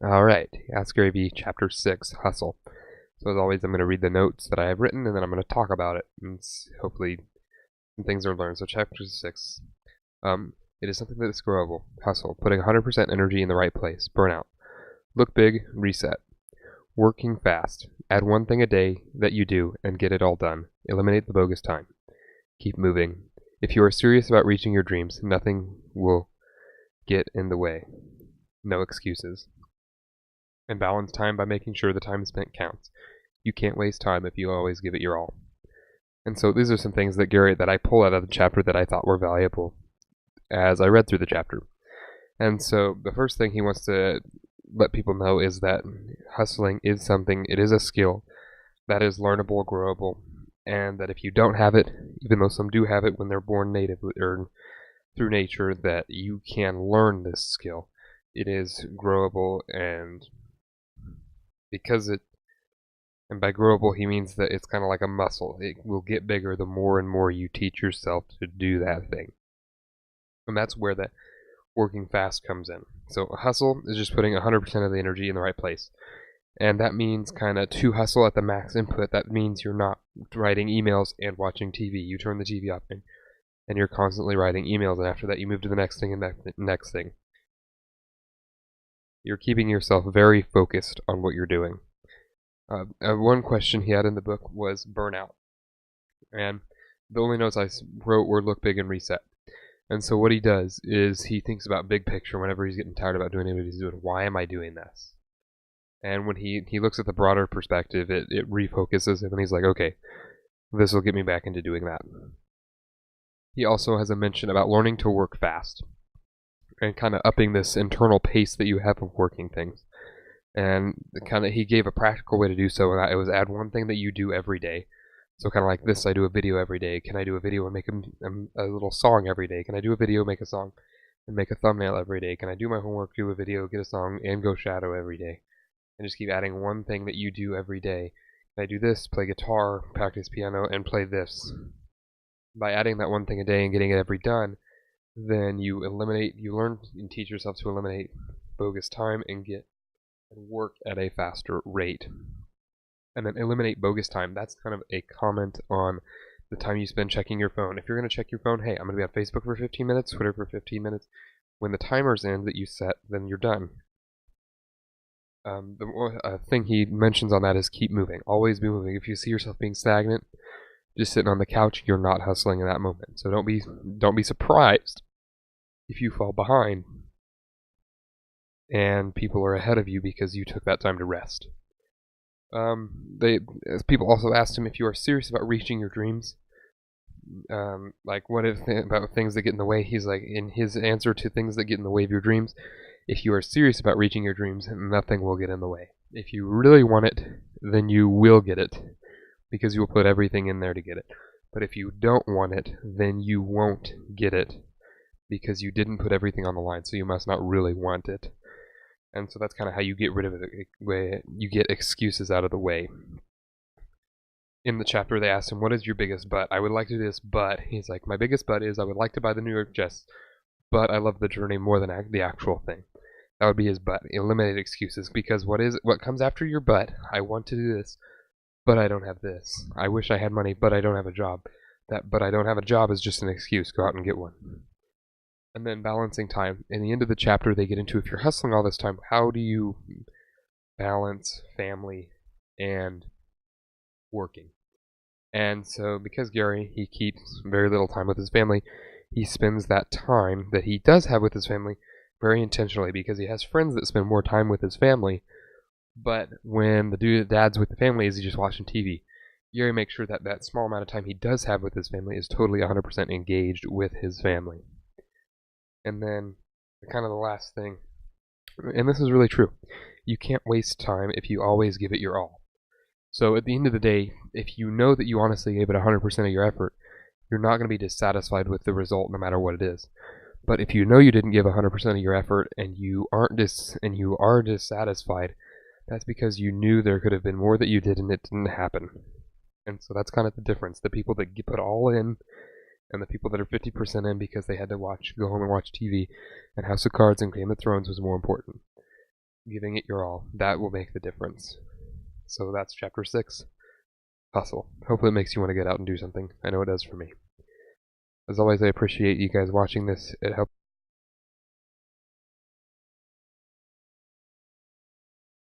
Alright, AskGaryVee Chapter 6, Hustle. So as always, I'm going to read the notes that I have written, and then I'm going to talk about it, and hopefully some things are learned. So Chapter 6, it is something that is growable. Hustle, putting 100% energy in the right place. Burnout. Look big, reset. Working fast. Add one thing a day that you do, and get it all done. Eliminate the bogus time. Keep moving. If you are serious about reaching your dreams, nothing will get in the way. No excuses. And balance time by making sure the time spent counts. You can't waste time if you always give it your all. And so these are some things that I pull out of the chapter that I thought were valuable as I read through the chapter. And so the first thing he wants to let people know is that hustling is something, it is a skill that is learnable, growable, and that if you don't have it, even though some do have it when they're born native or through nature, that you can learn this skill. It is growable, and by growable he means that it's kind of like a muscle. It will get bigger the more and more you teach yourself to do that thing. And that's where that working fast comes in. So a hustle is just putting 100% of the energy in the right place. And that means kind of to hustle at the max input. That means you're not writing emails and watching TV. You turn the TV off and you're constantly writing emails, and after that you move to the next thing and the next thing. You're keeping yourself very focused on what you're doing. One question he had in the book was burnout. And the only notes I wrote were look big and reset. And so what he does is he thinks about big picture whenever he's getting tired about doing what he's doing. Why am I doing this? And when he looks at the broader perspective, it refocuses him, and he's like, okay, this will get me back into doing that. He also has a mention about learning to work fast and kind of upping this internal pace that you have of working things. And he gave a practical way to do so, and it was add one thing that you do every day. So kind of like this, I do a video every day. Can I do a video and make a little song every day? Can I do a video, make a song, and make a thumbnail every day? Can I do my homework, do a video, get a song, and go shadow every day? And just keep adding one thing that you do every day. Can I do this, play guitar, practice piano, and play this? By adding that one thing a day and getting it every done, then you learn and teach yourself to eliminate bogus time and work at a faster rate. And then eliminate bogus time. That's kind of a comment on the time you spend checking your phone. If you're going to check your phone, hey, I'm going to be on Facebook for 15 minutes, Twitter for 15 minutes. When the timer's in that you set, then you're done. The thing he mentions on that is keep moving. Always be moving. If you see yourself being stagnant, just sitting on the couch, you're not hustling in that moment. So don't be surprised if you fall behind and people are ahead of you because you took that time to rest. People also asked him if you are serious about reaching your dreams. Like what if about things that get in the way? He's like, in his answer to things that get in the way of your dreams, if you are serious about reaching your dreams, nothing will get in the way. If you really want it, then you will get it, because you will put everything in there to get it. But if you don't want it, then you won't get it, because you didn't put everything on the line, so you must not really want it. And so that's kind of how you get rid of it. You get excuses out of the way. In the chapter, they asked him, what is your biggest but? I would like to do this, but he's like, my biggest but is I would like to buy the New York Jets, but I love the journey more than the actual thing. That would be his but. Eliminate excuses, because what comes after your but? I want to do this, but I don't have this. I wish I had money, but I don't have a job. That but I don't have a job is just an excuse. Go out and get one. And then balancing time. In the end of the chapter, they get into if you're hustling all this time, how do you balance family and working? And so because Gary, he keeps very little time with his family, he spends that time that he does have with his family very intentionally, because he has friends that spend more time with his family. But when the dad's with the family, is he just watching TV? Gary makes sure that that small amount of time he does have with his family is totally 100% engaged with his family. And then kind of the last thing, and this is really true, you can't waste time if you always give it your all. So at the end of the day, if you know that you honestly gave it 100% of your effort, you're not going to be dissatisfied with the result no matter what it is. But if you know you didn't give 100% of your effort and you are dissatisfied, that's because you knew there could have been more that you did and it didn't happen. And so that's kind of the difference. The people that put all in and the people that are 50% in because they had to go home and watch TV and House of Cards and Game of Thrones was more important. giving it your all. That will make the difference. So that's chapter 6. Hustle. Hopefully it makes you want to get out and do something. I know it does for me. As always, I appreciate you guys watching this. It helps